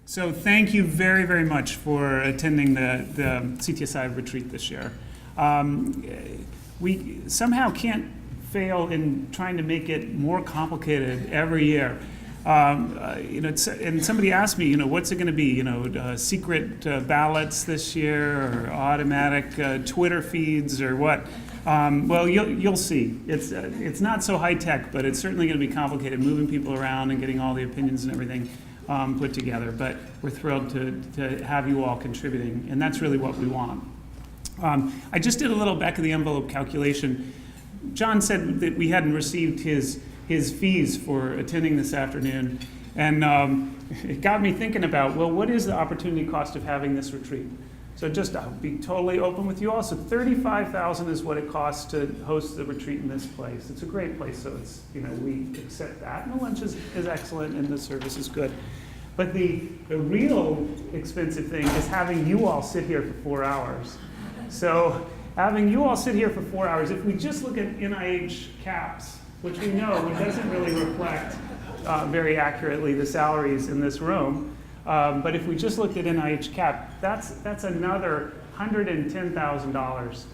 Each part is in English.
So thank you very, very much for attending the CTSI retreat this year. We somehow can't fail in trying to make it more complicated every year. And somebody asked me, what's it going to be? Secret ballots this year, or automatic Twitter feeds, or what? Well, you'll see. It's not so high tech, but it's certainly going to be complicated, moving people around and getting all the opinions and everything put together. But we're thrilled to have you all contributing, and that's really what we want. I just did a little back of the envelope calculation. John said that we hadn't received his fees for attending this afternoon, and it got me thinking about, well, what is the opportunity cost of having this retreat? So just I'll be totally open with you all. So $35,000 is what it costs to host the retreat in this place. It's a great place, so it's we accept that, and the lunch is excellent, and the service is good. But the real expensive thing is having you all sit here for 4 hours. So having you all sit here for 4 hours, if we just look at NIH caps, which we know it doesn't really reflect very accurately the salaries in this room, but if we just looked at NIH cap, that's another $110,000.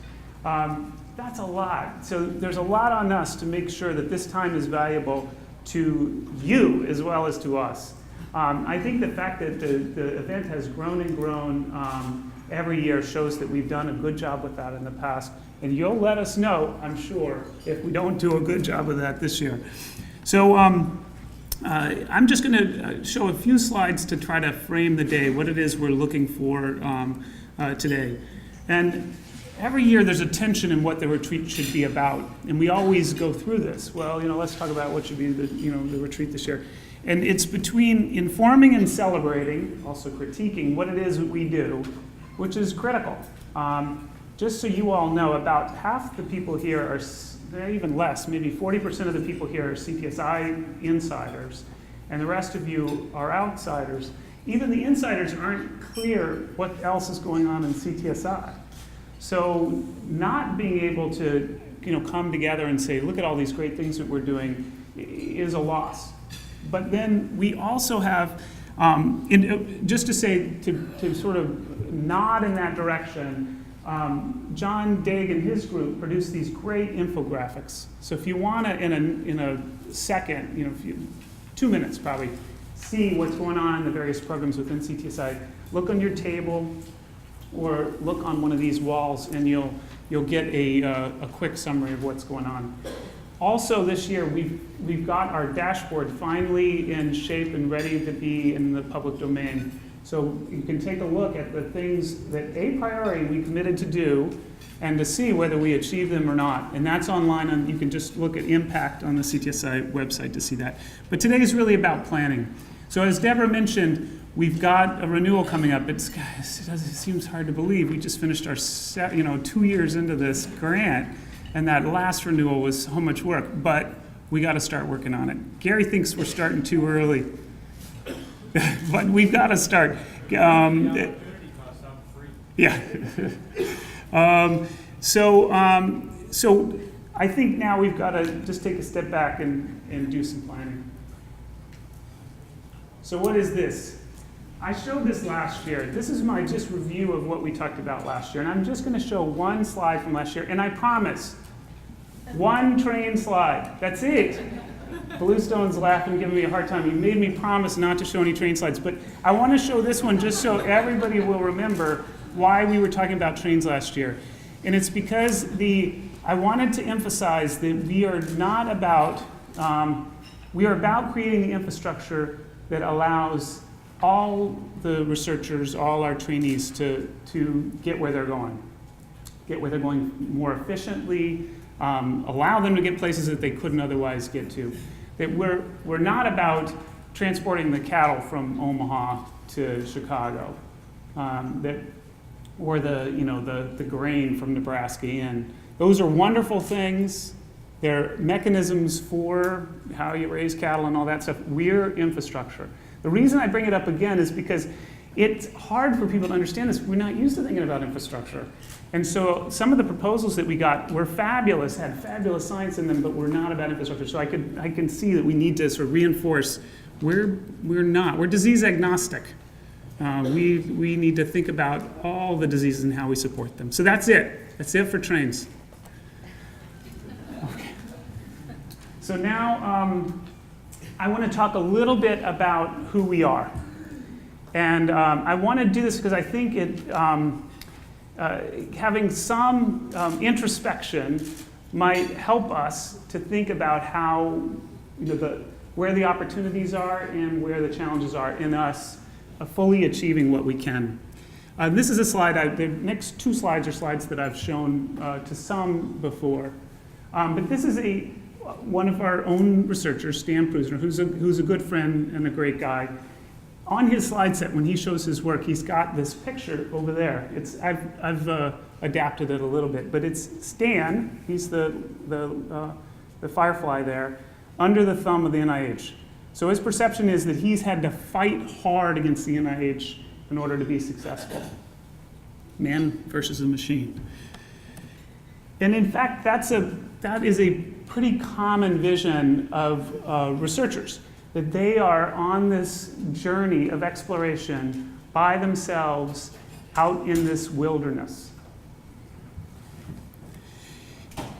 That's a lot. So there's a lot on us to make sure that this time is valuable to you as well as to us. I think the fact that the event has grown and grown every year shows that we've done a good job with that in the past. And you'll let us know, I'm sure, if we don't do a good job with that this year. So I'm just going to show a few slides to try to frame the day, what it is we're looking for today. And every year there's a tension in what the retreat should be about. And we always go through this. Well, let's talk about what should be the retreat this year. And it's between informing and celebrating, also critiquing what it is that we do, which is critical. Just so you all know, about half the people here are, even less, maybe 40% of the people here are CTSI insiders, and the rest of you are outsiders. Even the insiders aren't clear what else is going on in CTSI. So not being able to come together and say, look at all these great things that we're doing is a loss. But then we also have, just to say, to sort of nod in that direction, John Daig and his group produced these great infographics. So if you want to, in a second, 2 minutes probably, see what's going on in the various programs within CTSI, look on your table or look on one of these walls, and you'll get a quick summary of what's going on. Also this year, we've got our dashboard finally in shape and ready to be in the public domain. So you can take a look at the things that a priori we committed to do and to see whether we achieve them or not. And that's online, and you can just look at impact on the CTSI website to see that. But today is really about planning. So as Deborah mentioned, we've got a renewal coming up. It seems hard to believe. We just finished our 2 years into this grant, and that last renewal was so much work, but we got to start working on it. Gary thinks we're starting too early. But we've got to start. Yeah. So I think now we've got to just take a step back and do some planning. So what is this? I showed this last year. This is my just review of what we talked about last year. And I'm just going to show one slide from last year. And I promise, one train slide. That's it. Bluestone's laughing, giving me a hard time. He made me promise not to show any train slides. But I want to show this one just so everybody will remember why we were talking about trains last year. And it's because I wanted to emphasize that we are not about, we are about creating the infrastructure that allows all the researchers, all our trainees to get where they're going. Get where they're going more efficiently, allow them to get places that they couldn't otherwise get to. That we're not about transporting the cattle from Omaha to Chicago, or the grain from Nebraska in. Those are wonderful things. They're mechanisms for how you raise cattle and all that stuff. We're infrastructure. The reason I bring it up again is because it's hard for people to understand this. We're not used to thinking about infrastructure. And so some of the proposals that we got were fabulous, had fabulous science in them, but were not about infrastructure. So I can see that we need to sort of reinforce we're disease agnostic. We need to think about all the diseases and how we support them. So that's it. That's it for trains. Okay. So now I want to talk a little bit about who we are. And I want to do this because I think having some introspection might help us to think about how, where the opportunities are and where the challenges are in us fully achieving what we can. This is a slide, the next two slides are slides that I've shown to some before. But this is one of our own researchers, Stan Prusner, who's a good friend and a great guy. On his slide set, when he shows his work, he's got this picture over there. I've adapted it a little bit, but it's Stan, he's the firefly there, under the thumb of the NIH. So his perception is that he's had to fight hard against the NIH in order to be successful. Man versus a machine. And in fact, that is a pretty common vision of researchers, that they are on this journey of exploration by themselves out in this wilderness.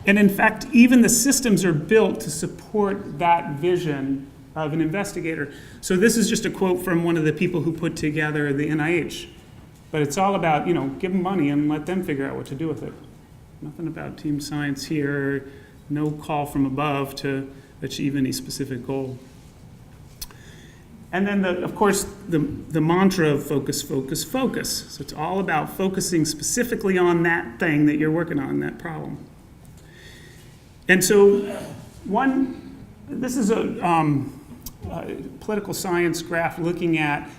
And in fact, even the systems are built to support that vision of an investigator. So this is just a quote from one of the people who put together the NIH. But it's all about, give them money and let them figure out what to do with it. Nothing about team science here, no call from above to achieve any specific goal. And then, of course, the mantra of focus, focus, focus. So it's all about focusing specifically on that thing that you're working on, that problem. And so this is a political science graph looking at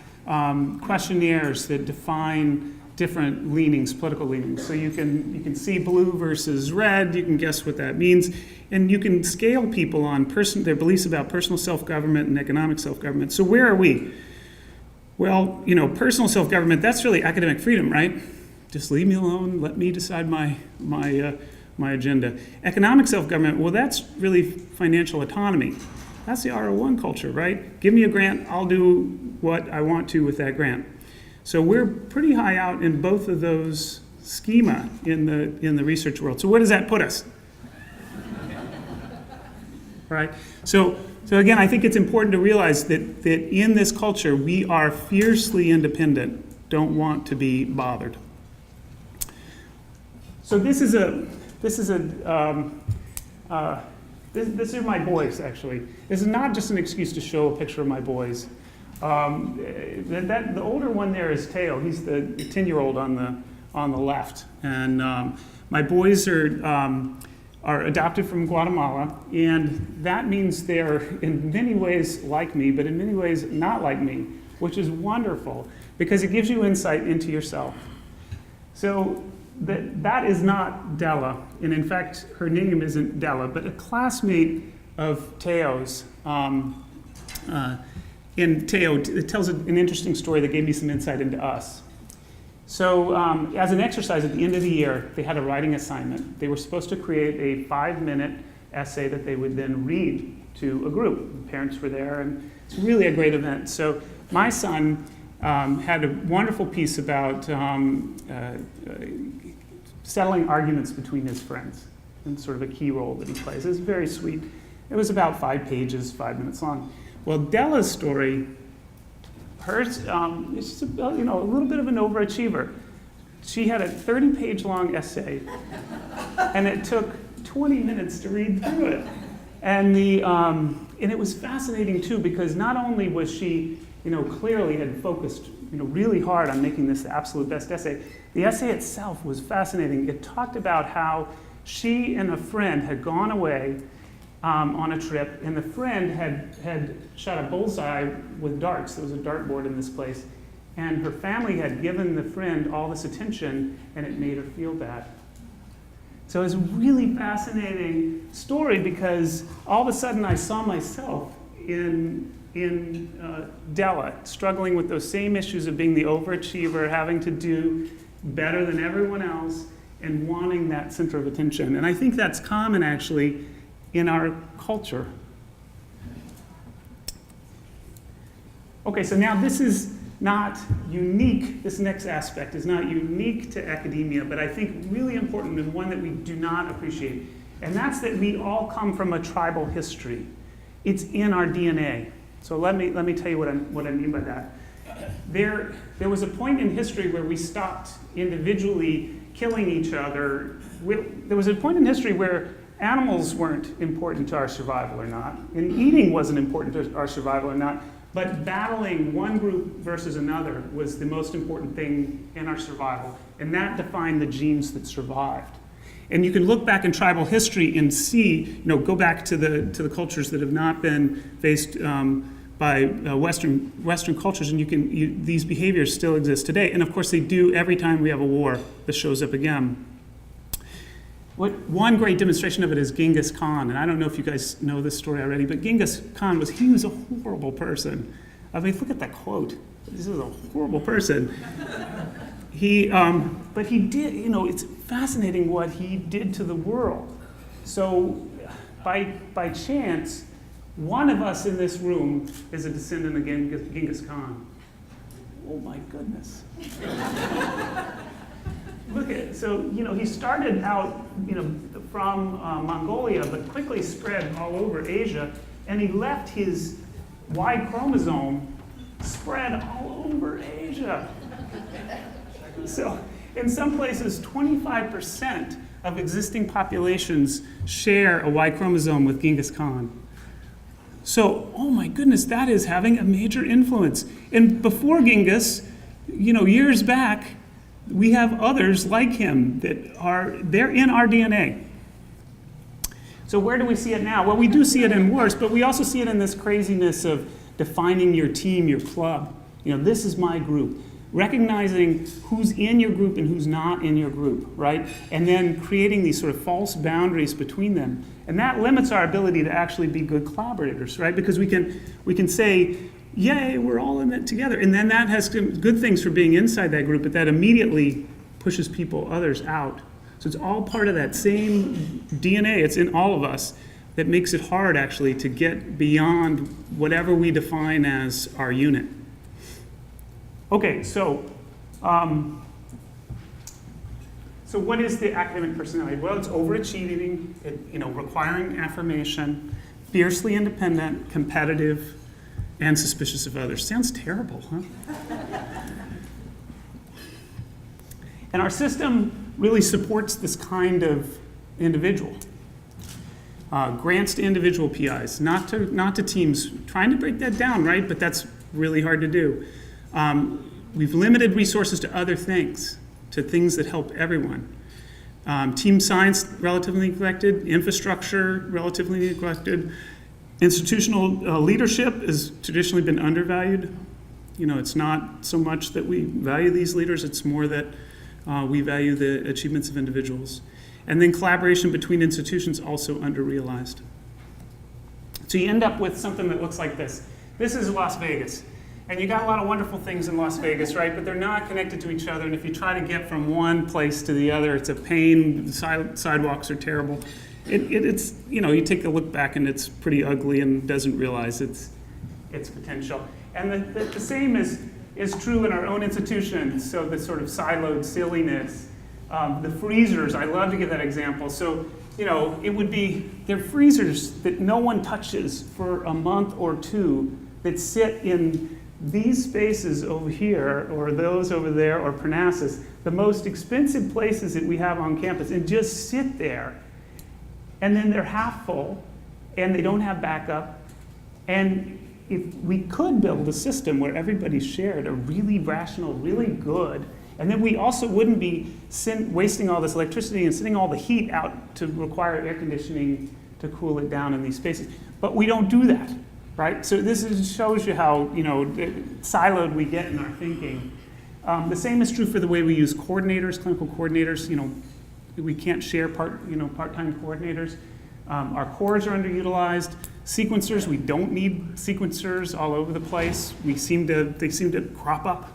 questionnaires that define different leanings, political leanings. So you can see blue versus red, you can guess what that means, and you can scale people on their beliefs about personal self-government and economic self-government. So where are we? Well, personal self-government, that's really academic freedom, right? Just leave me alone, let me decide my agenda. Economic self-government, well, that's really financial autonomy. That's the R01 culture, right? Give me a grant, I'll do what I want to with that grant. So we're pretty high out in both of those schema in the research world. So where does that put us? Right? So again, I think it's important to realize that in this culture, we are fiercely independent, don't want to be bothered. So these are my boys, actually. This is not just an excuse to show a picture of my boys. The older one there is Teo. He's the 10-year-old on the left. And my boys are adopted from Guatemala, and that means they're in many ways like me, but in many ways not like me, which is wonderful because it gives you insight into yourself. So that is not Della, and in fact, her name isn't Della, but a classmate of Teo's. And Teo, it tells an interesting story that gave me some insight into us. So as an exercise at the end of the year, they had a writing assignment. They were supposed to create a 5-minute essay that they would then read to a group. Parents were there, and it's really a great event. So my son had a wonderful piece about settling arguments between his friends, and sort of a key role that he plays. It's very sweet. It was about 5 pages, 5 minutes long. Well, Della's story, hers, she's a little bit of an overachiever. She had a 30-page long essay, and it took 20 minutes to read through it. And it was fascinating too, because not only was she, clearly had focused, really hard on making this the absolute best essay. The essay itself was fascinating. It talked about how she and a friend had gone away on a trip, and the friend had shot a bullseye with darts. There was a dartboard in this place, and her family had given the friend all this attention, and it made her feel bad. So it was a really fascinating story because all of a sudden I saw myself in Della, struggling with those same issues of being the overachiever, having to do better than everyone else, and wanting that center of attention. And I think that's common, actually, in our culture. Okay, so now this is not unique, this next aspect is not unique to academia, but I think really important and one that we do not appreciate. And that's that we all come from a tribal history. It's in our DNA. So let me tell you what I mean by that. There was a point in history where we stopped individually killing each other. There was a point in history where animals weren't important to our survival or not, and eating wasn't important to our survival or not, but battling one group versus another was the most important thing in our survival, and that defined the genes that survived. And you can look back in tribal history and see, go back to the cultures that have not been faced by Western cultures, and these behaviors still exist today. And of course they do every time we have a war that shows up again. One great demonstration of it is Genghis Khan, and I don't know if you guys know this story already, but Genghis Khan was a horrible person. I mean, look at that quote. This is a horrible person. But he did, it's fascinating what he did to the world. So by chance, one of us in this room is a descendant of Genghis Khan. Oh my goodness. Look at it. So, he started out, from Mongolia, but quickly spread all over Asia, and he left his Y chromosome spread all over Asia. So, in some places, 25% of existing populations share a Y chromosome with Genghis Khan. So, oh my goodness, that is having a major influence. And before Genghis, years back, we have others like him they're in our DNA. So where do we see it now? Well, we do see it in wars, but we also see it in this craziness of defining your team, your club. This is my group. Recognizing who's in your group and who's not in your group, right? And then creating these sort of false boundaries between them. And that limits our ability to actually be good collaborators, right? Because we can say, yay, we're all in it together. And then that has good things for being inside that group, but that immediately pushes others out. So it's all part of that same DNA. It's in all of us that makes it hard, actually, to get beyond whatever we define as our unit. Okay, so what is the academic personality? Well, it's overachieving, requiring affirmation, fiercely independent, competitive, and suspicious of others. Sounds terrible, huh? And our system really supports this kind of individual. Grants to individual PIs, not to teams. Trying to break that down, right? But that's really hard to do. We've limited resources to other things, to things that help everyone. Team science, relatively neglected. Infrastructure, relatively neglected. Institutional leadership has traditionally been undervalued. It's not so much that we value these leaders, it's more that we value the achievements of individuals. And then collaboration between institutions also under-realized. So you end up with something that looks like this. This is Las Vegas. And you got a lot of wonderful things in Las Vegas, right? But they're not connected to each other. And if you try to get from one place to the other, it's a pain. The sidewalks are terrible. It's you take a look back and it's pretty ugly and doesn't realize its potential. And the same is true in our own institutions. So the sort of siloed silliness, the freezers. I love to give that example. So they're freezers that no one touches for a month or two that sit in these spaces over here or those over there or Parnassus, the most expensive places that we have on campus, and just sit there. And then they're half full, and they don't have backup. And if we could build a system where everybody shared a really rational, really good, and then we also wouldn't be wasting all this electricity and sending all the heat out to require air conditioning to cool it down in these spaces. But we don't do that, right? So this shows you how siloed we get in our thinking. The same is true for the way we use coordinators, clinical coordinators. We can't share part-time coordinators. Our cores are underutilized. Sequencers, we don't need sequencers all over the place. They seem to crop up.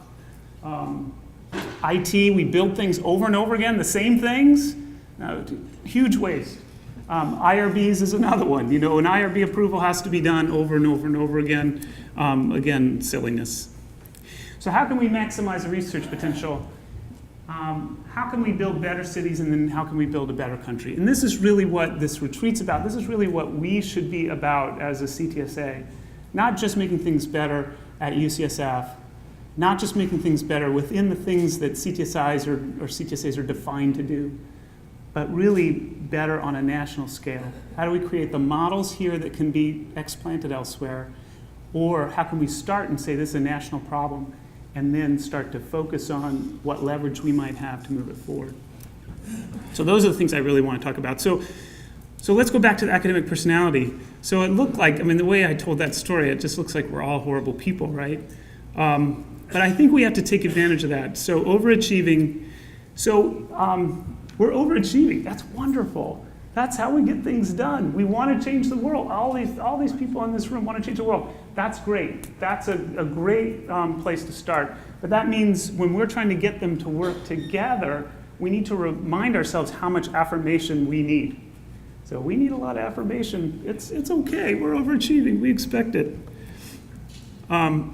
IT, we build things over and over again, the same things. Huge waste. IRBs is another one. An IRB approval has to be done over and over and over again. Again, silliness. So how can we maximize the research potential? How can we build better cities, and then how can we build a better country? And this is really what this retreat's about. This is really what we should be about as a CTSA. Not just making things better at UCSF, not just making things better within the things that CTSIs or CTSAs are defined to do, but really better on a national scale. How do we create the models here that can be explanted elsewhere? Or how can we start and say this is a national problem, and then start to focus on what leverage we might have to move it forward? So those are the things I really want to talk about. So let's go back to the academic personality. So it looked like, I mean, the way I told that story, it just looks like we're all horrible people, right? But I think we have to take advantage of that. So overachieving. So we're overachieving. That's wonderful. That's how we get things done. We want to change the world. All these people in this room want to change the world. That's great. That's a great place to start. But that means when we're trying to get them to work together, we need to remind ourselves how much affirmation we need. So we need a lot of affirmation. It's okay. We're overachieving. We expect it.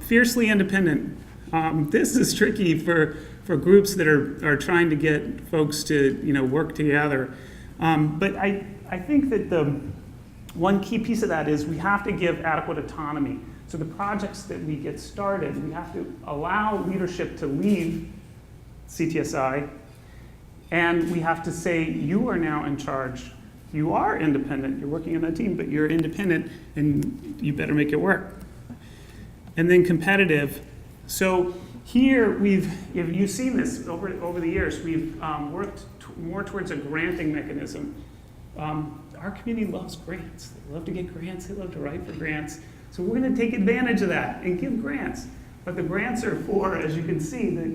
Fiercely independent. This is tricky for groups that are trying to get folks to work together. But I think that the one key piece of that is we have to give adequate autonomy. So the projects that we get started, we have to allow leadership to leave CTSI, and we have to say, you are now in charge. You are independent. You're working on a team, but you're independent, and you better make it work. And then competitive. So here you've seen this over the years. We've worked more towards a granting mechanism. Our community loves grants. They love to get grants. They love to write for grants. So we're going to take advantage of that and give grants. But the grants are for, as you can see, the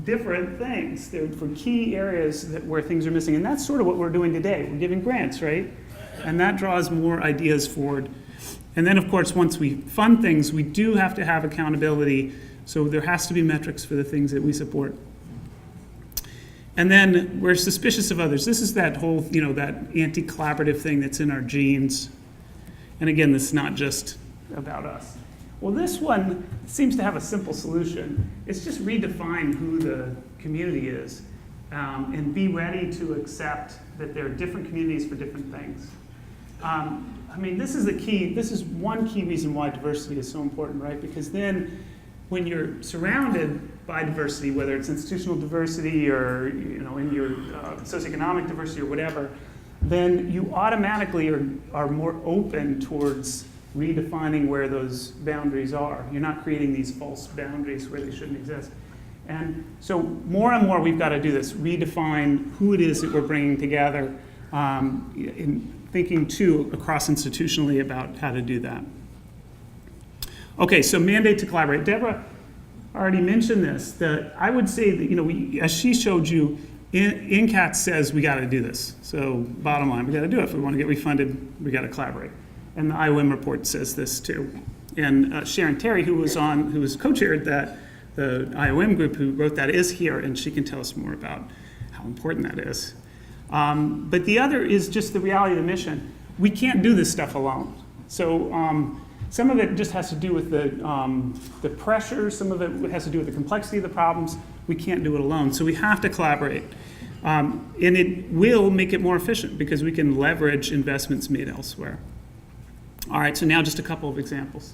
different things. They're for key areas where things are missing. And that's sort of what we're doing today. We're giving grants, right? And that draws more ideas forward. And then, of course, once we fund things, we do have to have accountability. So there has to be metrics for the things that we support. And then we're suspicious of others. This is that whole, that anti-collaborative thing that's in our genes. And again, this is not just about us. Well, this one seems to have a simple solution. It's just redefine who the community is and be ready to accept that there are different communities for different things. This is the key. This is one key reason why diversity is so important, right? Because then when you're surrounded by diversity, whether it's institutional diversity or in your socioeconomic diversity or whatever, then you automatically are more open towards redefining where those boundaries are. You're not creating these false boundaries where they shouldn't exist. And so more and more we've got to do this, redefine who it is that we're bringing together, in thinking too across institutionally about how to do that. Okay, so mandate to collaborate. Deborah already mentioned this, that I would say that, as she showed you, INCAT says we got to do this. So bottom line, we got to do it. If we want to get refunded, we got to collaborate. And the IOM report says this too. And Sharon Terry, who was co-chaired the IOM group who wrote that, is here, and she can tell us more about how important that is. But the other is just the reality of the mission. We can't do this stuff alone. So some of it just has to do with the pressure. Some of it has to do with the complexity of the problems. We can't do it alone. So we have to collaborate. And it will make it more efficient because we can leverage investments made elsewhere. All right, so now just a couple of examples.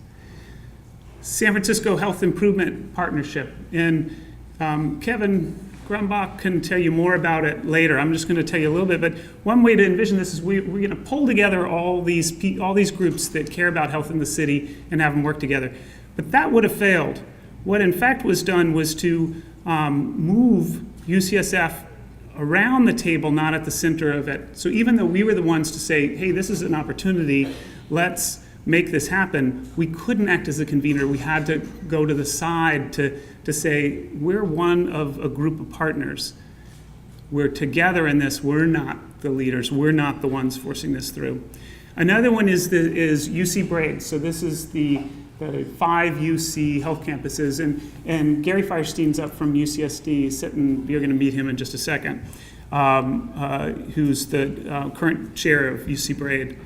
San Francisco Health Improvement Partnership. And Kevin Grumbach can tell you more about it later. I'm just going to tell you a little bit. But one way to envision this is we're going to pull together all these groups that care about health in the city and have them work together. But that would have failed. What in fact was done was to move UCSF around the table, not at the center of it. So even though we were the ones to say, hey, this is an opportunity, let's make this happen, we couldn't act as a convener. We had to go to the side to say, we're one of a group of partners. We're together in this. We're not the leaders. We're not the ones forcing this through. Another one is UC Braid. So this is the 5 UC health campuses. And Gary Feierstein's up from UCSD, sitting, you're going to meet him in just a second, who's the current chair of UC Braid.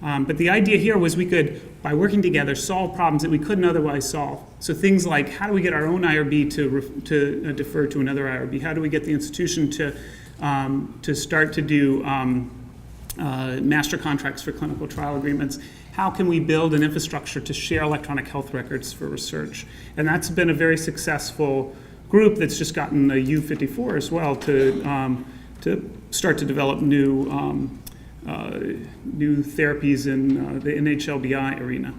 But the idea here was we could, by working together, solve problems that we couldn't otherwise solve. So things like, how do we get our own IRB to defer to another IRB? How do we get the institution to start to do master contracts for clinical trial agreements? How can we build an infrastructure to share electronic health records for research? And that's been a very successful group that's just gotten a U54 as well to start to develop new therapies in the NHLBI arena.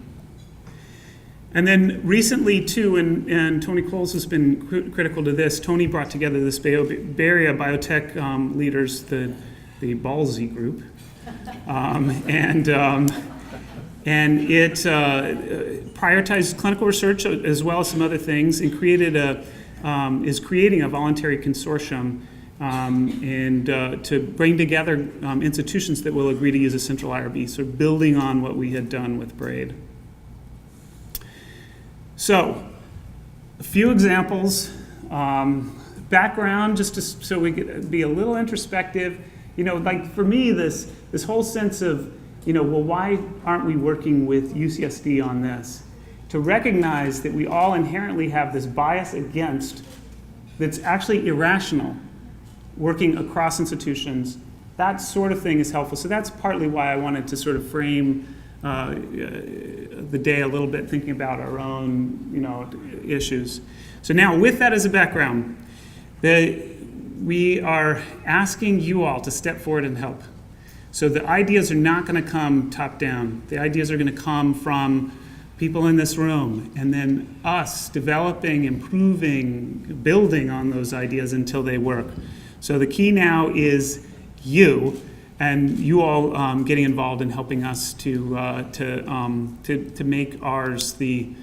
And then recently too, and Tony Coles has been critical to this, Tony brought together this Bay Area biotech leaders, the Ballsy group, and it prioritized clinical research as well as some other things, and is creating a voluntary consortium to bring together institutions that will agree to use a central IRB, so building on what we had done with BRAID. So, a few examples, background, so we could be a little introspective. Like for me, this whole sense of, well, why aren't we working with UCSD on this? To recognize that we all inherently have this bias against, that's actually irrational, working across institutions, that sort of thing is helpful. So that's partly why I wanted to sort of frame the day a little bit, thinking about our own, issues. So now, with that as a background, we are asking you all to step forward and help. So the ideas are not going to come top down. The ideas are going to come from people in this room, and then us developing, improving, building on those ideas until they work. So the key now is you, and you all getting involved in helping us to make ours to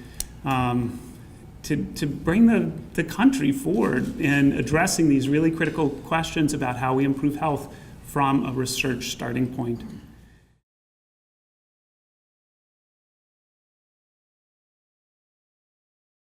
bring the country forward in addressing these really critical questions about how we improve health from a research starting point.